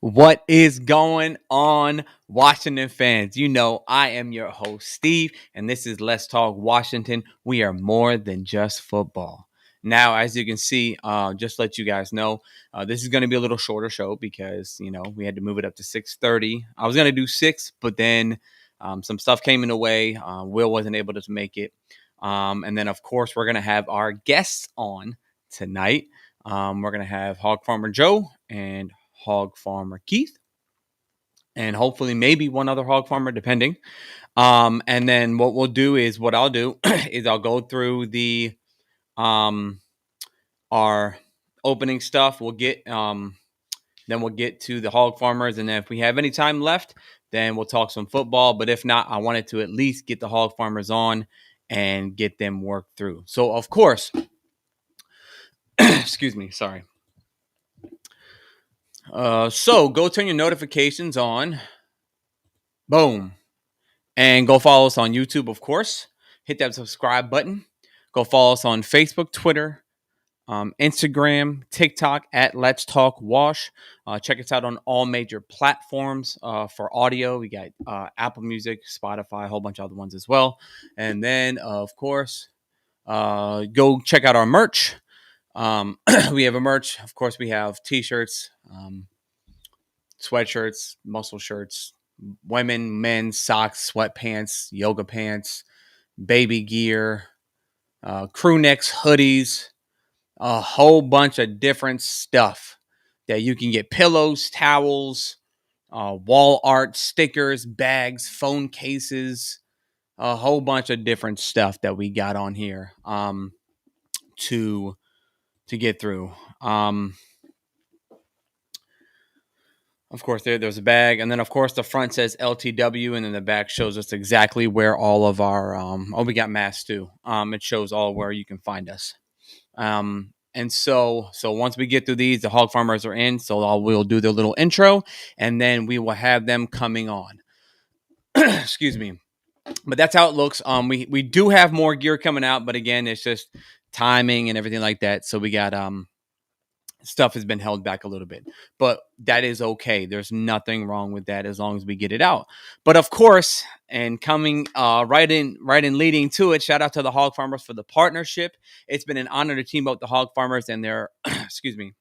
What is going on, Washington fans? You know, I am your host, Steve, and this is Let's Talk Washington. We are more than just football. Now, as you can see, just let you guys know, this is going to be a little shorter show because, we had to move it up to 6:30. I was going to do 6, but then some stuff came in the way. Will wasn't able to make it. And then, of course, we're going to have our guests on tonight. We're going to have Hog Farmer Joe and Hog Farmer Keith, and hopefully maybe one other hog farmer, depending. And then what I'll do is I'll go through the our opening stuff. Then we'll get to the hog farmers, and then if we have any time left, then we'll talk some football. But if not, I wanted to at least get the hog farmers on and get them worked through. So of course, excuse me, sorry. So go turn your notifications on. Boom. And go follow us on YouTube, of course. Hit that subscribe button. Go follow us on Facebook, Twitter, Instagram, TickTock at Let's Talk Wash. Check us out on all major platforms for audio. We got Apple Music, Spotify, a whole bunch of other ones as well. And then, of course, go check out our merch. We have a merch. Of course, we have T-shirts, sweatshirts, muscle shirts, women, men, socks, sweatpants, yoga pants, baby gear, crew necks, hoodies, a whole bunch of different stuff that you can get: pillows, towels, wall art, stickers, bags, phone cases, a whole bunch of different stuff that we got on here to get through. Of course, there's a bag, and then of course the front says LTW, and then the back shows us exactly where all of our we got masks too. It shows all where you can find us. And so once we get through these, the hog farmers are in. So we'll do their little intro, and then we will have them coming on. Excuse me, but that's how it looks. We do have more gear coming out, but again, it's just timing and everything like that. So we got stuff has been held back a little bit, but that is okay. There's nothing wrong with that as long as we get it out. But of course, and coming right in leading to it, shout out to the hog farmers for the partnership. It's been an honor to team up with the hog farmers and their excuse me,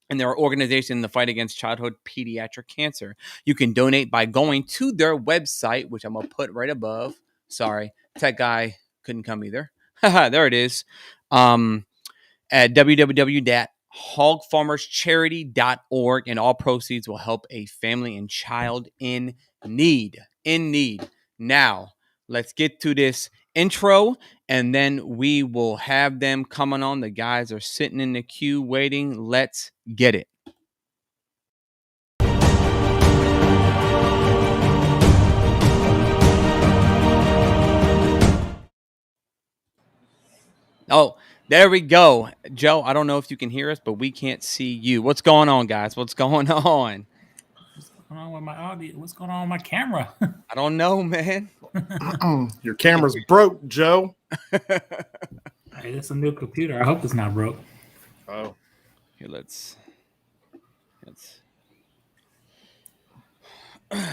and their organization in the fight against childhood pediatric cancer. You can donate by going to their website, which I'm gonna put right above. Sorry, tech guy couldn't come either. There it is. At www.hogfarmerscharity.org, and all proceeds will help a family and child in need. Now, let's get to this intro, and then we will have them coming on. The guys are sitting in the queue waiting. Let's get it. Oh, there we go. Joe, I don't know if you can hear us, but we can't see you. What's going on, guys? What's going on? What's going on with my audio? What's going on with my camera? I don't know, man. Your camera's broke, Joe. Hey, it's a new computer. I hope it's not broke. Oh. Here, let's Well,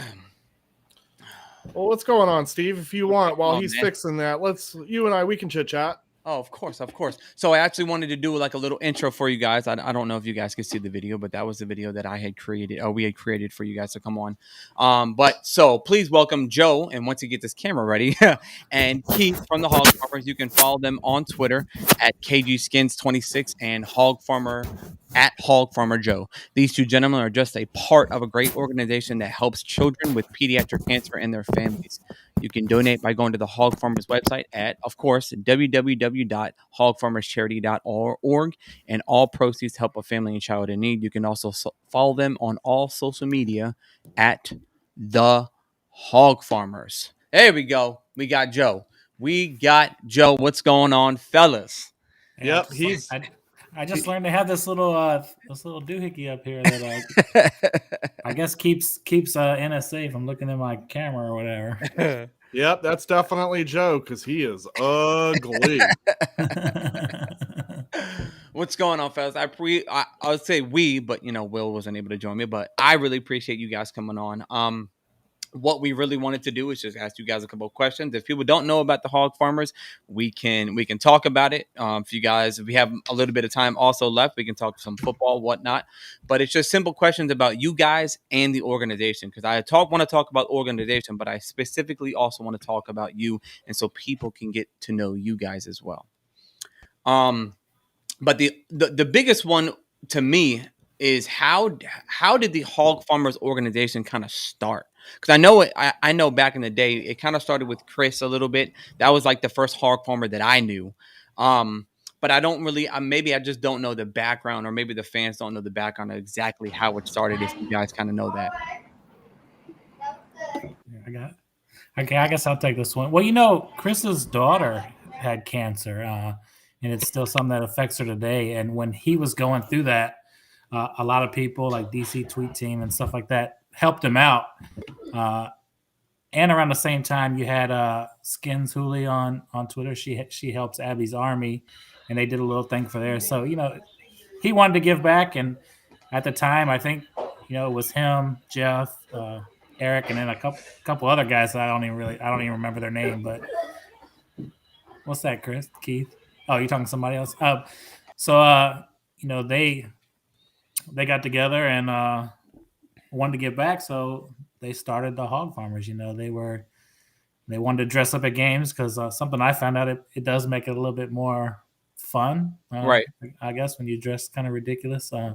what's going on, Steve? If you want, while he's fixing that, you and I, we can chit chat. Oh, of course. So I actually wanted to do like a little intro for you guys. I don't know if you guys can see the video, but that was the video that I had created, or we had created for you guys to come on. But so please welcome Joe, and once he gets his camera ready, and Keith from the Hog Farmers. You can follow them on Twitter at KGSkins26 and Hog Farmer at Hog Farmer Joe. These two gentlemen are just a part of a great organization that helps children with pediatric cancer and their families. You can donate by going to the Hog Farmers website at, of course, www.hogfarmerscharity.org, and all proceeds help a family and child in need. You can also follow them on all social media at the Hog Farmers. There we go. We got Joe. What's going on, fellas? Yep, I just learned to have this little doohickey up here that I guess keeps NSA from looking at my camera or whatever. Yep, that's definitely Joe because he is ugly. What's going on, fellas? I would say we, but Will wasn't able to join me. But I really appreciate you guys coming on. What we really wanted to do is just ask you guys a couple of questions. If people don't know about the hog farmers, we can talk about it. If we have a little bit of time also left, we can talk some football, whatnot. But it's just simple questions about you guys and the organization, because want to talk about organization, but I specifically also want to talk about you, and so people can get to know you guys as well. But the biggest one to me is how did the hog farmers organization kind of start? Because I know back in the day it kind of started with Chris a little bit. That was like the first hog farmer that I knew. But I don't really, maybe I just don't know the background, or maybe the fans don't know the background of exactly how it started. If you guys kind of know that. Okay, I guess I'll take this one. Well, Chris's daughter had cancer, and it's still something that affects her today. And when he was going through that, a lot of people like DC Tweet Team and stuff like that helped him out. And around the same time, you had Skins Hooley on Twitter. She helps Abby's Army, and they did a little thing for there. So he wanted to give back, and at the time, I think it was him, Jeff, Eric, and then a couple other guys that I don't even remember their name. But what's that, Chris? Keith? Oh, you're talking to somebody else. They got together and wanted to give back, so they started the Hog Farmers. They wanted to dress up at games because something I found out it does make it a little bit more fun, Right. I guess, when you dress kind of ridiculous. I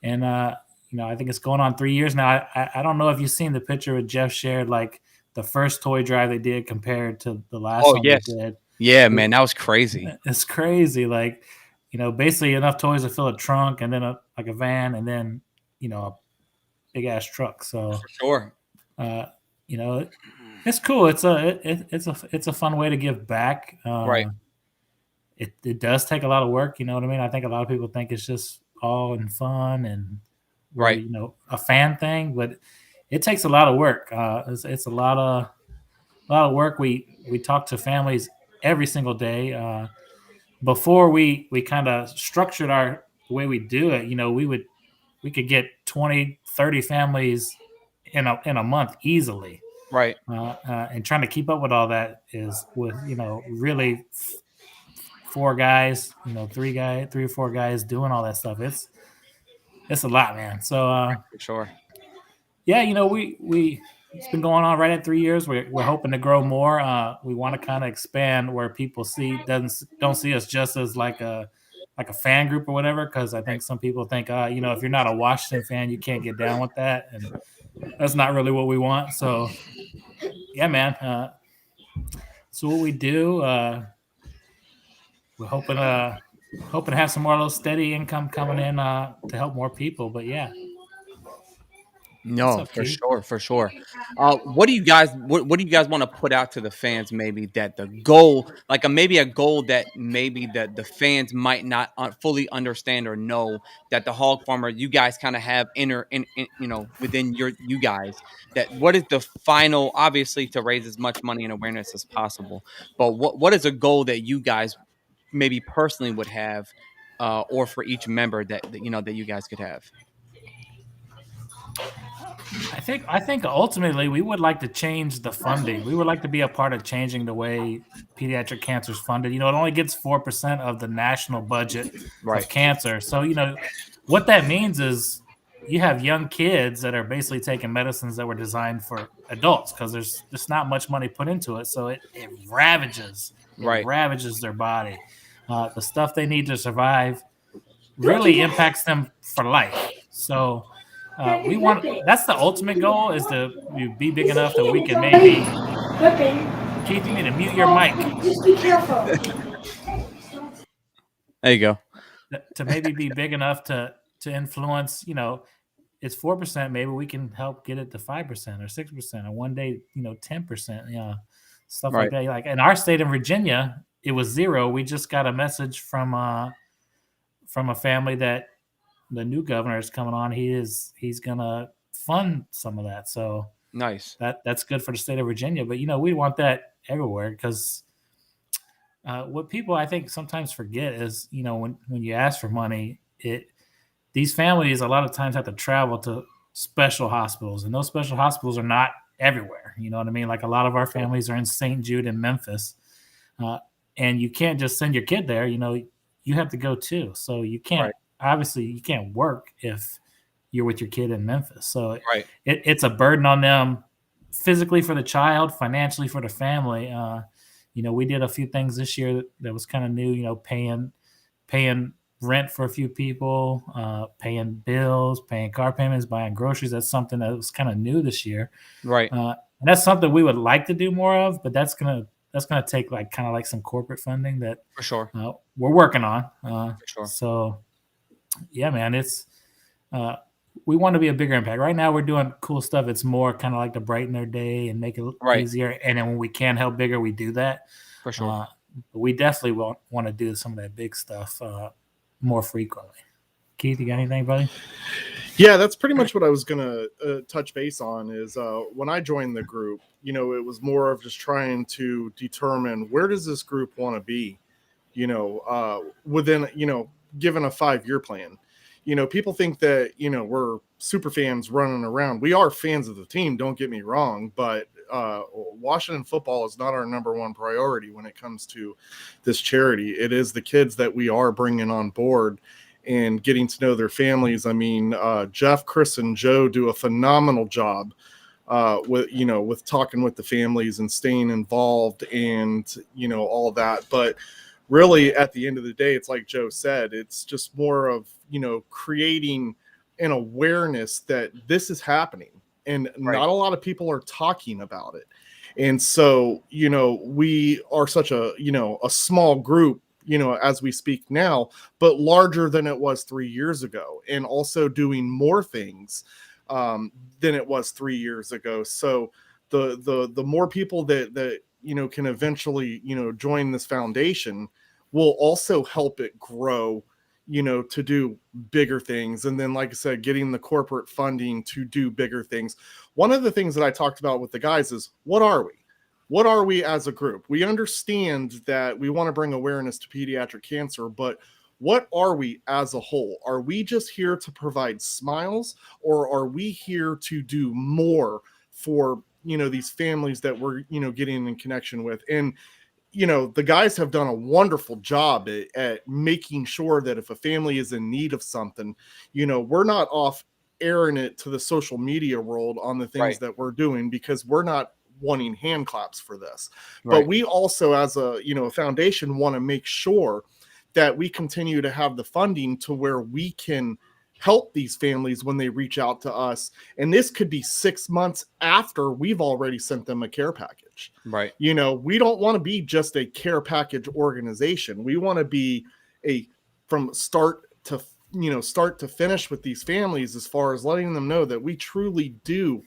think it's going on 3 years now. I don't know if you've seen the picture that Jeff shared, like the first toy drive they did compared to the last one yes. they did. Yeah, man, that was crazy. It's crazy. Like, basically enough toys to fill a trunk, and then a van, and then, a big ass truck. So for sure. It's cool. It's a fun way to give back. Right. It does take a lot of work. You know what I mean? I think a lot of people think it's just all in fun and right. A fan thing, but it takes a lot of work. It's a lot of work. We talk to families every single day. Before we kind of structured the way we do it, we could get 20, 30 families in a month easily. Right. And trying to keep up with all that is with, really four guys, three or four guys doing all that stuff. It's a lot, man. So, for sure. Yeah, it's been going on right at 3 years. We're hoping to grow more. We want to kind of expand where people don't see us just as like a fan group or whatever. Because I think some people think, if you're not a Washington fan, you can't get down with that, and that's not really what we want. So, yeah, man. So what we do, we're hoping to have some more little steady income coming in to help more people. But yeah. No, for sure. What do you guys want to put out to the fans? Maybe that the goal, like maybe a goal that maybe the fans might not fully understand or know, that the hog farmer you guys kind of have within you guys. That what is the final, obviously, to raise as much money and awareness as possible. But what is a goal that you guys maybe personally would have, or for each member that you guys could have? I think ultimately we would like to change the funding. We would like to be a part of changing the way pediatric cancer is funded. It only gets 4% of the national budget of cancer. So, what that means is you have young kids that are basically taking medicines that were designed for adults because there's just not much money put into it. So it ravages their body. The stuff they need to survive really impacts them for life. So that's the ultimate goal, is to be big enough that we can maybe Keith, you need to mute your mic. Just be careful. There you go. To maybe be big enough to influence, it's 4%. Maybe we can help get it to 5% or 6%, or one day, 10%. Stuff like that. Like in our state of Virginia, it was 0. We just got a message from a family that the new governor is coming on. He's gonna fund some of that. So nice. That's good for the state of Virginia. But we want that everywhere, because what people I think sometimes forget is, when you ask for money, these families a lot of times have to travel to special hospitals, and those special hospitals are not everywhere. You know what I mean? Like a lot of our families are in St. Jude and Memphis, uh, and you can't just send your kid there. You have to go too. So you can't obviously you can't work if you're with your kid in Memphis. So it's a burden on them physically for the child, financially for the family. We did a few things this year that was kind of new. Paying rent for a few people, paying bills, paying car payments, buying groceries. That's something that was kind of new this year. Right. And that's something we would like to do more of, but that's gonna take kind of like some corporate funding that For sure. We're working on. For sure. So yeah, man, it's we want to be a bigger impact. Right now, we're doing cool stuff. It's more kind of like to brighten their day and make it easier. And then when we can help bigger, we do that. For sure. But we definitely want to do some of that big stuff more frequently. Keith, you got anything, buddy? Yeah, that's pretty much what I was going to touch base on is when I joined the group, it was more of just trying to determine where does this group want to be, within, given a 5-year plan. People think that, we're super fans running around. We are fans of the team, don't get me wrong, but Washington football is not our number one priority when it comes to this charity. It is the kids that we are bringing on board and getting to know their families. I mean, Jeff, Chris, and Joe do a phenomenal job with talking with the families and staying involved and, all that. But really, at the end of the day, it's like Joe said, it's just more of, creating an awareness that this is happening and not a lot of people are talking about it. And so, we are such a small group, as we speak now, but larger than it was 3 years ago, and also doing more things than it was 3 years ago. So the more people that can eventually join this foundation will also help it grow, to do bigger things. And then, like I said, getting the corporate funding to do bigger things. One of the things that I talked about with the guys is, what are we? What are we as a group? We understand that we want to bring awareness to pediatric cancer, but what are we as a whole? Are we just here to provide smiles, or are we here to do more for, these families that we're, getting in connection with? And, the guys have done a wonderful job at making sure that if a family is in need of something, we're not off airing it to the social media world on the things that we're doing, because we're not wanting hand claps for this. But we also, as a foundation, want to make sure that we continue to have the funding to where we can help these families when they reach out to us. And this could be 6 months after we've already sent them a care package. Right. We don't want to be just a care package organization. We want to be from start to finish with these families, as far as letting them know that we truly do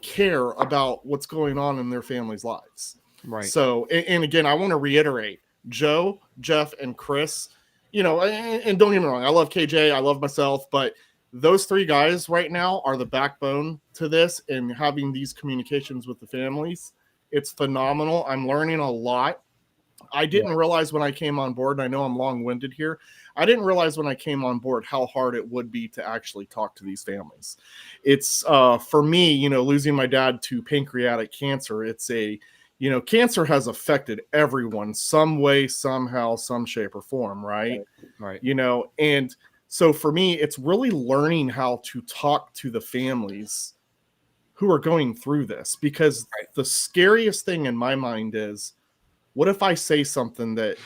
care about what's going on in their families' lives. Right. So, and again, I want to reiterate, Joe, Jeff, and Chris, and don't get me wrong, I love KJ, I love myself, but those 3 guys right now are the backbone to this, and having these communications with the families, it's phenomenal. I'm learning a lot. I didn't realize when I came on board, and I know I'm long-winded here, I didn't realize when I came on board how hard it would be to actually talk to these families. It's for me, losing my dad to pancreatic cancer, it's cancer has affected everyone some way, somehow, some shape or form, right? Right. And so for me, it's really learning how to talk to the families who are going through this, because the scariest thing in my mind is, what if I say something that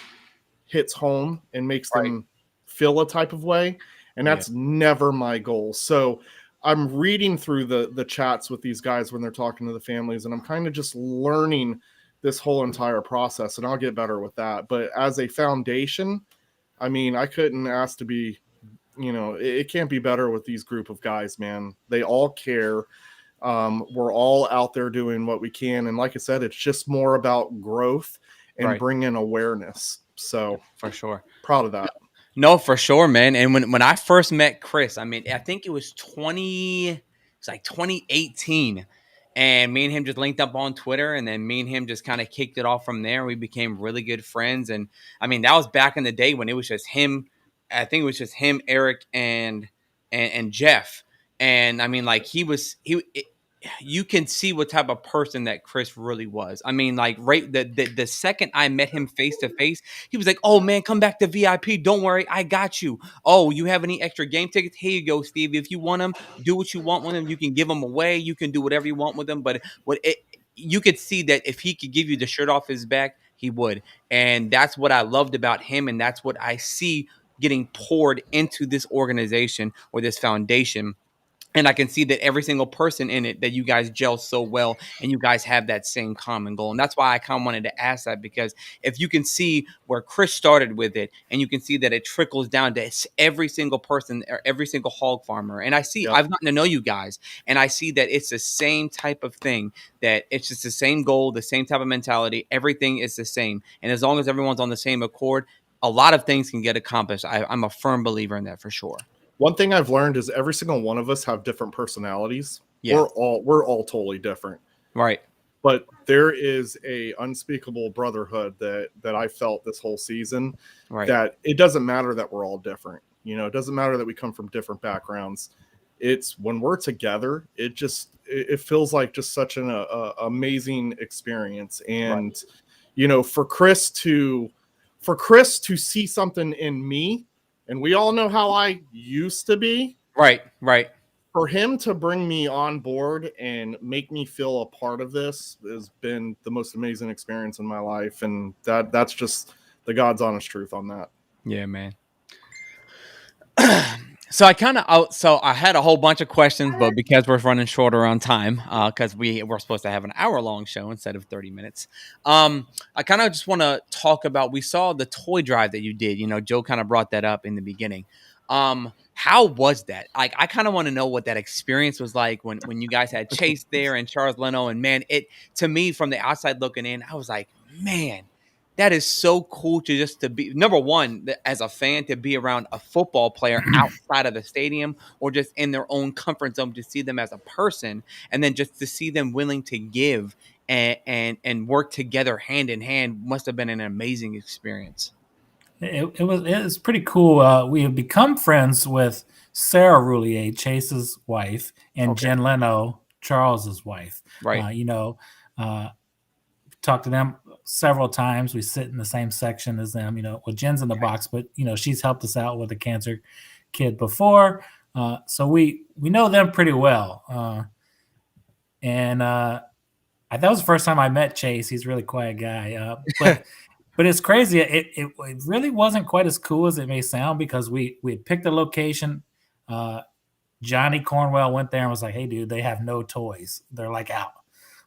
hits home and makes them feel a type of way? And that's never my goal. So I'm reading through the chats with these guys when they're talking to the families, and I'm kind of just learning this whole entire process, and I'll get better with that. But as a foundation, I mean, I couldn't ask to be, it can't be better with these group of guys, man. They all care. We're all out there doing what we can. And like I said, it's just more about growth and bringing awareness. So for sure, proud of that. No, for sure, man. And when I first met Chris, I mean, I think it was 2018, And me and him just linked up on Twitter, and then me and him just kind of kicked it off from there. We became really good friends. And I mean, that was back in the day when it was just him. I think it was just him, Eric, and Jeff. And I mean, like you can see what type of person that Chris really was. I mean, like right the second I met him face to face, he was like, "Oh man, come back to VIP. Don't worry, I got you. Oh, you have any extra game tickets? Here you go, Stevie. If you want them, do what you want with them. You can give them away. You can do whatever you want with them. But you could see that if he could give you the shirt off his back, he would. And that's what I loved about him, and that's what I see getting poured into this organization or this foundation. And I can see that every single person in it, that you guys gel so well and you guys have that same common goal. And that's why I kind of wanted to ask that, because if you can see where Chris started with it and you can see that it trickles down to every single person or every single hog farmer. And I've gotten to know you guys, and I see that it's the same type of thing, that it's just the same goal, the same type of mentality. Everything is the same. And as long as everyone's on the same accord, a lot of things can get accomplished. I'm a firm believer in that for sure. One thing I've learned is every single one of us have different personalities. Yeah. We're all totally different. Right. But there is a unspeakable brotherhood that I felt this whole season. Right. That it doesn't matter that we're all different. You know, it doesn't matter that we come from different backgrounds. It's when we're together, it feels like just such an amazing experience. And you know, for Chris to see something in me. And we all know how I used to be. Right. For him to bring me on board and make me feel a part of this has been the most amazing experience in my life. And that's just the God's honest truth on that. Yeah, man. So I had a whole bunch of questions, but because we're running shorter on time, because we're supposed to have an hour-long show instead of 30 minutes, I kind of just want to talk about, we saw the toy drive that you did. You know, Joe kind of brought that up in the beginning. How was that? Like, I kind of want to know what that experience was like when you guys had Chase there and Charles Leno. And man, to me, from the outside looking in, I was like, man, that is so cool to be, number one, as a fan, to be around a football player outside of the stadium or just in their own comfort zone, to see them as a person, and then just to see them willing to give and work together hand in hand must have been an amazing experience. It was pretty cool. We have become friends with Sarah Roulier, Chase's wife, and Jen Leno, Charles's wife. Right. Talked to them several times. We sit in the same section as them. You know, well, Jen's in the box, but you know, she's helped us out with a cancer kid before, so we know them pretty well. And that was the first time I met Chase. He's a really quiet guy, but it's crazy. It really wasn't quite as cool as it may sound, because we had picked a location. Johnny Cornwell went there and was like, "Hey, dude, they have no toys. They're like out."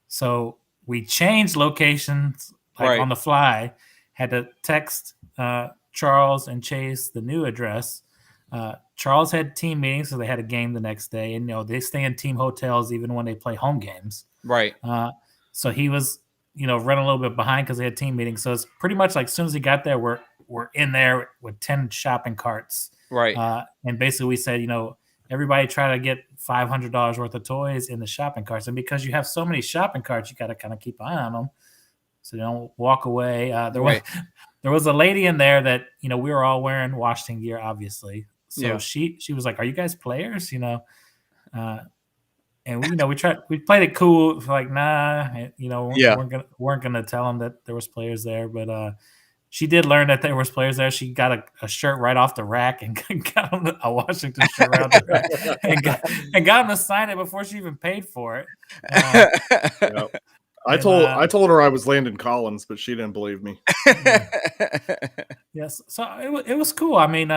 So we changed locations on the fly. Had to text Charles and Chase the new address. Charles had team meetings, so they had a game the next day, and you know, they stay in team hotels even when they play home games. Right. So he was, you know, running a little bit behind because they had team meetings. So it's pretty much like as soon as he got there, we're in there with 10 shopping carts. Right. And basically we said, you know, everybody try to get $500 worth of toys in the shopping carts. And because you have so many shopping carts, you got to kind of keep an eye on them so they don't walk away. There was a lady in there that, you know, we were all wearing Washington gear, obviously. So she was like, "Are you guys players?" You know, and we played it cool. Like, nah, you know, weren't gonna tell them that there was players there, but she did learn that there was players there. She got a shirt right off the rack and got him a Washington shirt around the rack and got him to sign it before she even paid for it. I told her I was Landon Collins, but she didn't believe me. Yes, so it was cool. I mean,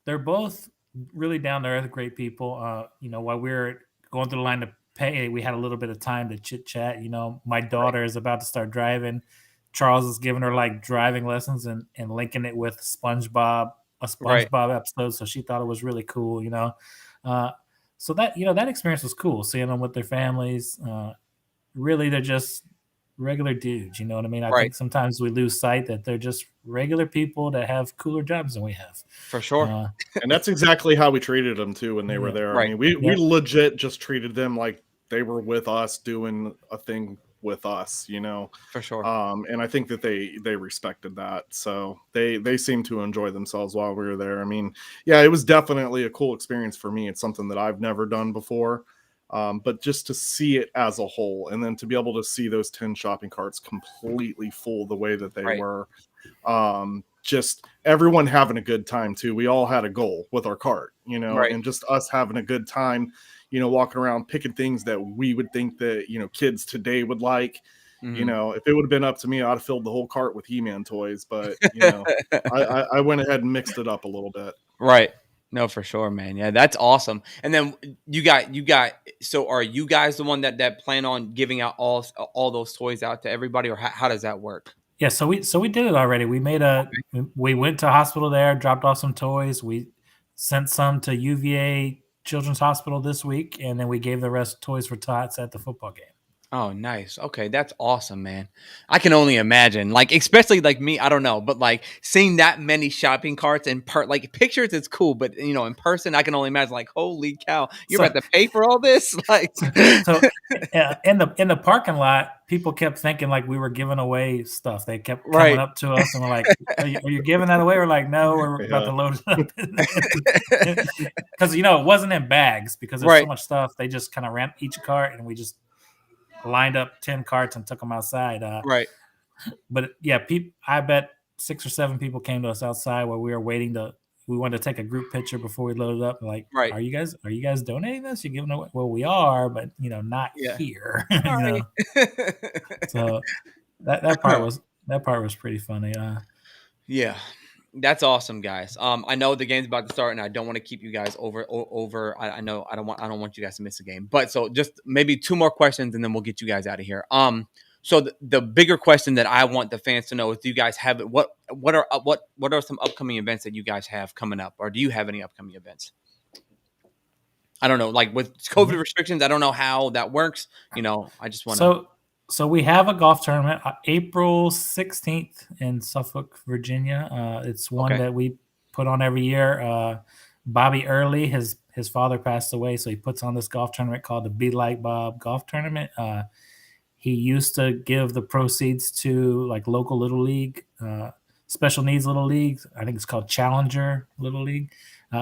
they're both really down to earth, great people. You know, while we were going through the line to pay, we had a little bit of time to chit chat. You know, my daughter is about to start driving. Charles is giving her like driving lessons and linking it with a SpongeBob episode. So she thought it was really cool, you know. So that, you know, that experience was cool, seeing them with their families. Really, they're just regular dudes, you know what I mean? I think sometimes we lose sight that they're just regular people that have cooler jobs than we have. For sure. And that's exactly how we treated them too when they were there. I mean, we legit just treated them like they were with us doing a thing with us, For sure. and I think that they respected that, so they seemed to enjoy themselves while we were there. I mean, yeah, it was definitely a cool experience for me. It's something that I've never done before, but just to see it as a whole, and then to be able to see those 10 shopping carts completely full the way that they Right. were, just everyone having a good time too. We all had a goal with our cart, Right. and just us having a good time, walking around picking things that we would think that, kids today would like. If it would have been up to me, I'd have filled the whole cart with He-Man toys, but I went ahead and mixed it up a little bit. Right. No, for sure, man. Yeah, that's awesome. And then you got. So, are you guys the one that plan on giving out all those toys out to everybody, or how does that work? Yeah, so we did it already. We went to hospital there, dropped off some toys. We sent some to UVA Children's Hospital this week, and then we gave the rest toys for tots at the football game. Oh, nice. Okay, that's awesome, man. I can only imagine, like, especially like me. I don't know, but like seeing that many shopping carts and like pictures, it's cool, but in person, I can only imagine. Like, holy cow, you're about to pay for all this? Like, so in the parking lot, people kept thinking like we were giving away stuff. They kept coming up to us and were like, "Are you giving that away?" We're like, "No, we're about to load it up," because it wasn't in bags because there's so much stuff. They just kind of ran each cart, and we just lined up 10 carts and took them outside. Right. But yeah, I bet 6 or 7 people came to us outside while we were waiting we wanted to take a group picture before we loaded up. Like, right. Are you guys donating this? You're giving away? Well, we are, but not here. So that part was pretty funny. Yeah. That's awesome, guys. I know the game's about to start, and I don't want to keep you guys over. I know I don't want you guys to miss a game. But so just maybe 2 more questions, and then we'll get you guys out of here. So the bigger question that I want the fans to know is: do you guys have what are some upcoming events that you guys have coming up, or do you have any upcoming events? I don't know, like with COVID restrictions. I don't know how that works. I just want to. So we have a golf tournament April 16th in Suffolk, Virginia. It's one that we put on every year. Bobby Early, his father passed away, so he puts on this golf tournament called the Be Like Bob Golf Tournament. He used to give the proceeds to like local little league, special needs little leagues. I think it's called Challenger Little League.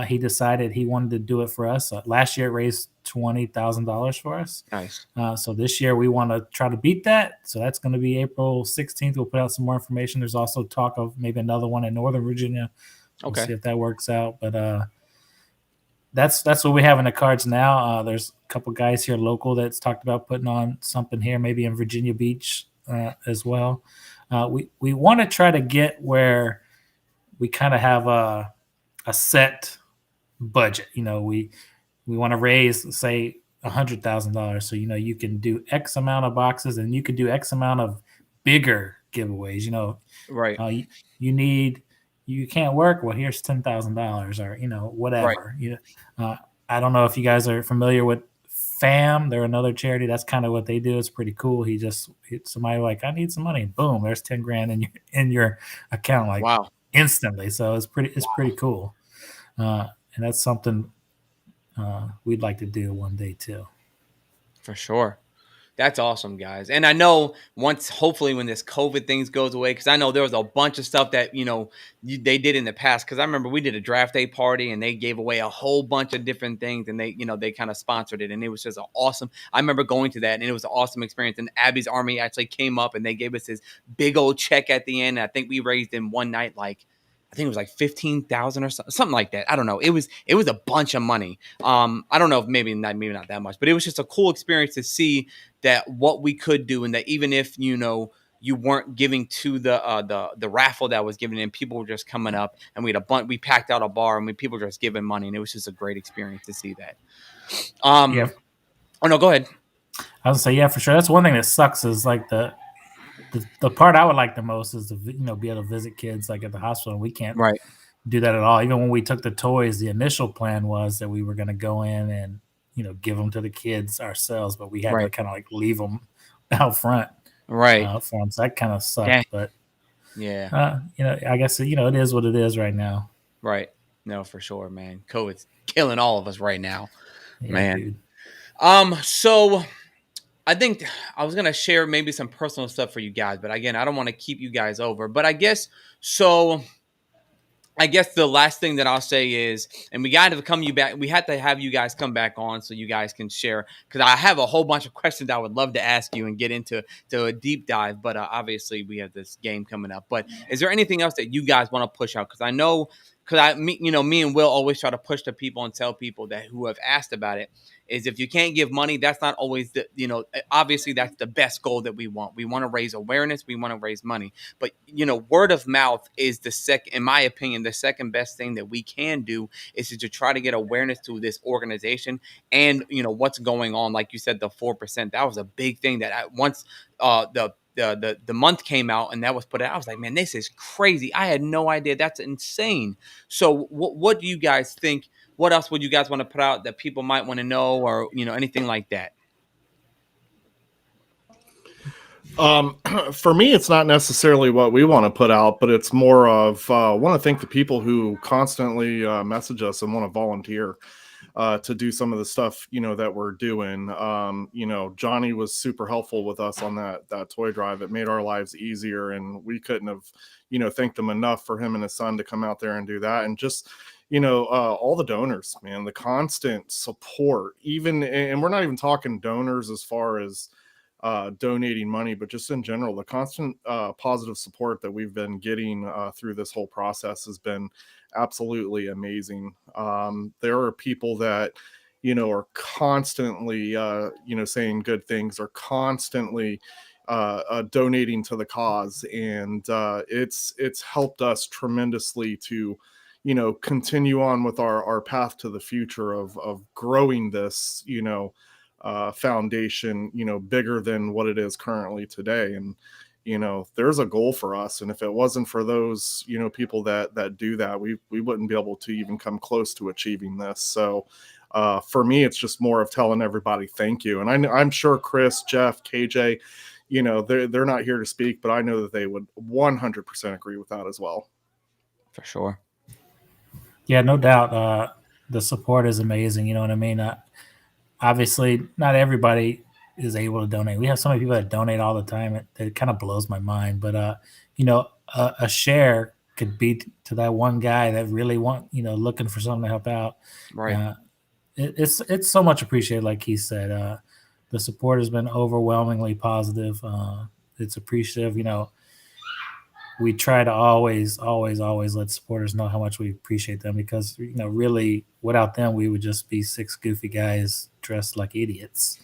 He decided he wanted to do it for us. Last year, it raised $20,000 for us. Nice. So this year, we want to try to beat that. So that's going to be April 16th. We'll put out some more information. There's also talk of maybe another one in Northern Virginia. We'll see if that works out. But that's what we have in the cards now. There's a couple guys here local that's talked about putting on something here, maybe in Virginia Beach as well. We want to try to get where we kind of have a set budget. We want to raise, say, $100,000. So you can do X amount of boxes, and you can do X amount of bigger giveaways. Right. You can't work. Well, here's $10,000, or whatever. Right. I don't know if you guys are familiar with FAM. They're another charity. That's kind of what they do. It's pretty cool. Somebody like, I need some money. Boom, there's $10,000 in your account. Like, wow. Instantly. So it's pretty cool. And that's something we'd like to do one day too. For sure. That's awesome, guys. And I know hopefully when this COVID things goes away, because I know there was a bunch of stuff that, they did in the past. Because I remember we did a draft day party and they gave away a whole bunch of different things, and they kind of sponsored it. And it was just awesome. I remember going to that, and it was an awesome experience. And Abby's Army actually came up and they gave us this big old check at the end. And I think we raised in one night, I think it was like 15,000 or something like that. I don't know. It was a bunch of money. I don't know if maybe not that much, but it was just a cool experience to see that what we could do, and that even if you weren't giving to the raffle that was given in, people were just coming up, and we packed out a bar, and people were just giving money, and it was just a great experience to see that. Yeah. Oh no, go ahead. I was gonna say, yeah, for sure. That's one thing that sucks is like the part I would like the most is to be able to visit kids like at the hospital. We can't do that at all. Even when we took the toys, the initial plan was that we were going to go in and give them to the kids ourselves, but we had to kind of like leave them out front, for them. So that kind of sucked. Dang. But yeah, I guess it is what it is right now. Right. No, for sure, man. COVID's killing all of us right now, man. Dude. So I think I was gonna share maybe some personal stuff for you guys, but again, I don't want to keep you guys over. But I guess so. I guess the last thing that I'll say is, and we got to come you back. We had to have you guys come back on so you guys can share, because I have a whole bunch of questions I would love to ask you and get into a deep dive. But obviously, we have this game coming up. But is there anything else that you guys want to push out? Because I know, me and Will always try to push to people and tell people that who have asked about it is if you can't give money, that's not always obviously that's the best goal that we want. We want to raise awareness. We want to raise money. But, word of mouth is in my opinion, the second best thing that we can do is to try to get awareness to this organization and, what's going on. Like you said, the 4%, that was a big thing that once the month came out and that was put out, I was like, man, this is crazy. I had no idea. That's insane. So what do you guys think? What else would you guys want to put out that people might want to know, or, anything like that? For me, it's not necessarily what we want to put out, but it's more of want to thank the people who constantly message us and want to volunteer to do some of the stuff that we're doing. Johnny was super helpful with us on that toy drive. It made our lives easier, and we couldn't have thanked them enough for him and his son to come out there and do that. And just all the donors, man, the constant support, and we're not even talking donors as far as donating money, but just in general, the constant positive support that we've been getting through this whole process has been absolutely amazing. There are people that are constantly saying good things, or constantly donating to the cause, and it's helped us tremendously to continue on with our path to the future of growing this foundation bigger than what it is currently today. And there's a goal for us, and if it wasn't for those people that do that, we wouldn't be able to even come close to achieving this. So for me, it's just more of telling everybody thank you. And I'm sure Chris, Jeff, KJ, they're not here to speak, but I know that they would 100% agree with that as well. For sure. Yeah, no doubt. The support is amazing. You know what I mean? Obviously, not everybody is able to donate. We have so many people that donate all the time. It kind of blows my mind. But a share could be to that one guy that really looking for something to help out. Right. It's so much appreciated. Like he said, the support has been overwhelmingly positive. It's appreciative. We try to always let supporters know how much we appreciate them, because really without them we would just be six goofy guys dressed like idiots.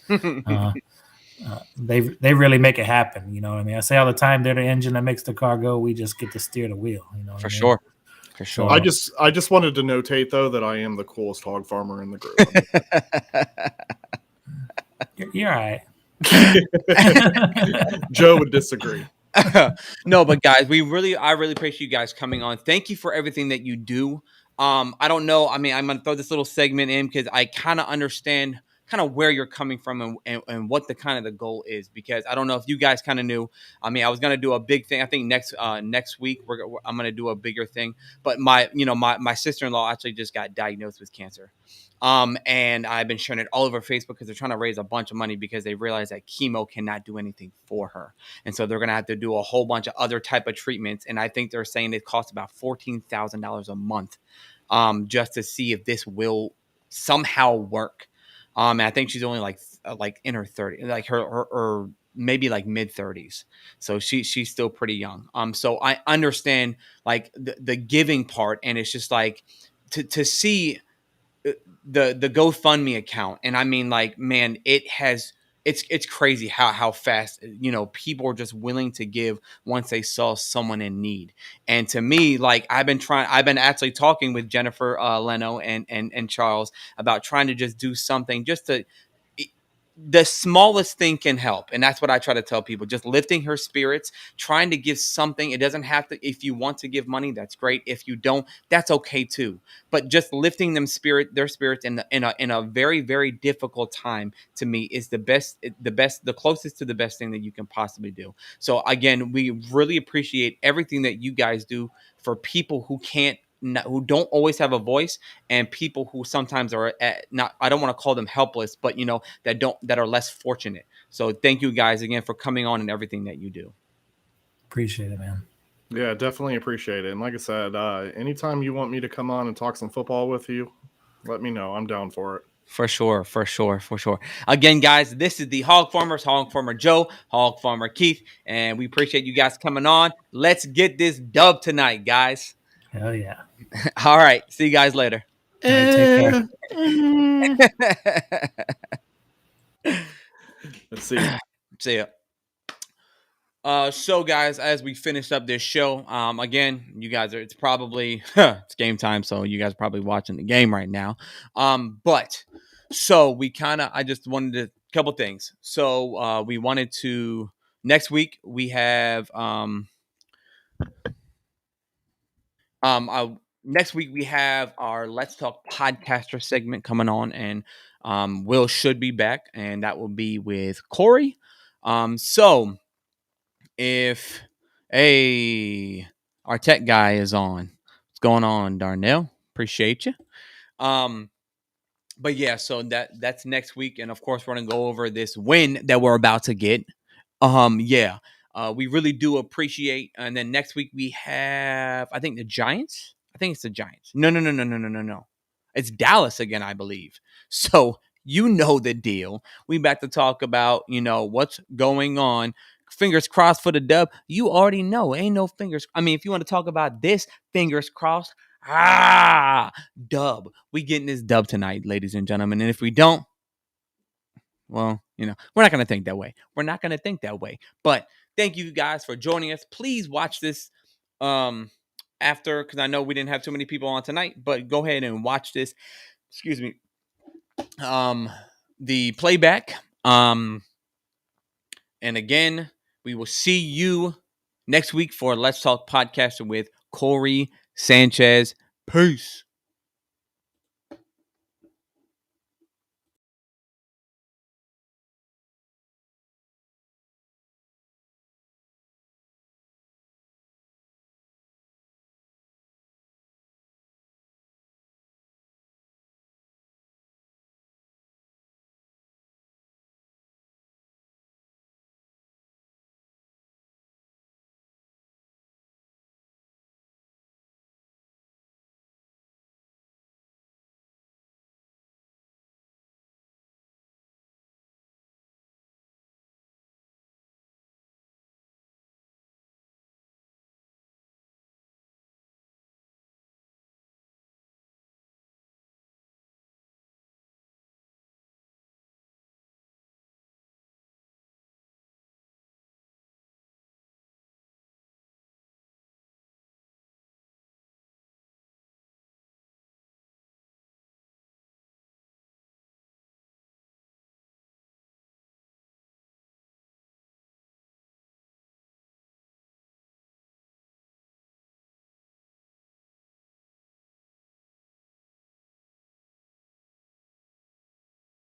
They really make it happen. You know what I mean? I say all the time, they're the engine that makes the car go. We just get to steer the wheel. For sure. For sure. I just wanted to notate though that I am the coolest hog farmer in the group. You're all right. Joe would disagree. No, but guys, I really appreciate you guys coming on. Thank you for everything that you do. I don't know. I mean, I'm gonna throw this little segment in because I kind of understand kind of where you're coming from and what the kind of the goal is, because I don't know if you guys kind of knew. I mean, I was gonna do a big thing. I think next week I'm gonna do a bigger thing. But my sister-in-law actually just got diagnosed with cancer. And I've been sharing it all over Facebook because they're trying to raise a bunch of money because they realize that chemo cannot do anything for her. And so they're going to have to do a whole bunch of other type of treatments. And I think they're saying it costs about $14,000 a month just to see if this will somehow work. And I think she's only like in her 30s, like her maybe like mid 30s. So she's still pretty young. So I understand like the giving part, and it's just like to see the GoFundMe account. And I mean, like, man, it's crazy how fast, people are just willing to give once they saw someone in need. And to me, like, I've been actually talking with Jennifer Leno and Charles about trying to just do something just to, the smallest thing can help. And that's what I try to tell people, just lifting her spirits, trying to give something. It doesn't have to, if you want to give money, that's great. If you don't, that's okay too. But just lifting their spirits in a very, very difficult time, to me, is the closest to the best thing that you can possibly do. So again, we really appreciate everything that you guys do for people who can't who don't always have a voice, and people who sometimes are not, I don't want to call them helpless, but that are less fortunate. So thank you guys again for coming on and everything that you do. Appreciate it, man. Yeah, definitely appreciate it. And like I said, anytime you want me to come on and talk some football with you, let me know. I'm down for it. For sure. Again, guys, this is the Hog Farmers, Hog Farmer Joe, Hog Farmer Keith, and we appreciate you guys coming on. Let's get this dub tonight, guys. Hell yeah. All right. See you guys later. All right, take care. Let's see. See ya. So guys, as we finish up this show, again, you guys it's probably it's game time, so you guys are probably watching the game right now. But so I just wanted a couple things. So we wanted to next week we have next week we have our Let's Talk podcaster segment coming on, and Will should be back, and that will be with Corey. So if our tech guy is on, what's going on, Darnell? Appreciate you. But yeah, so that's next week, and of course we're gonna go over this win that we're about to get. We really do appreciate. And then next week we have, I think, the Giants. I think it's the Giants. No. It's Dallas again, I believe. So you know the deal. We about to talk about what's going on. Fingers crossed for the dub. You already know. Ain't no fingers. I mean, if you want to talk about this, fingers crossed. Dub. We getting this dub tonight, ladies and gentlemen. And if we don't, well, we're not going to think that way. But thank you guys for joining us. Please watch this after, because I know we didn't have too many people on tonight, but go ahead and watch this. Excuse me. The playback. And again, we will see you next week for Let's Talk Podcasting with Corey Sanchez. Peace.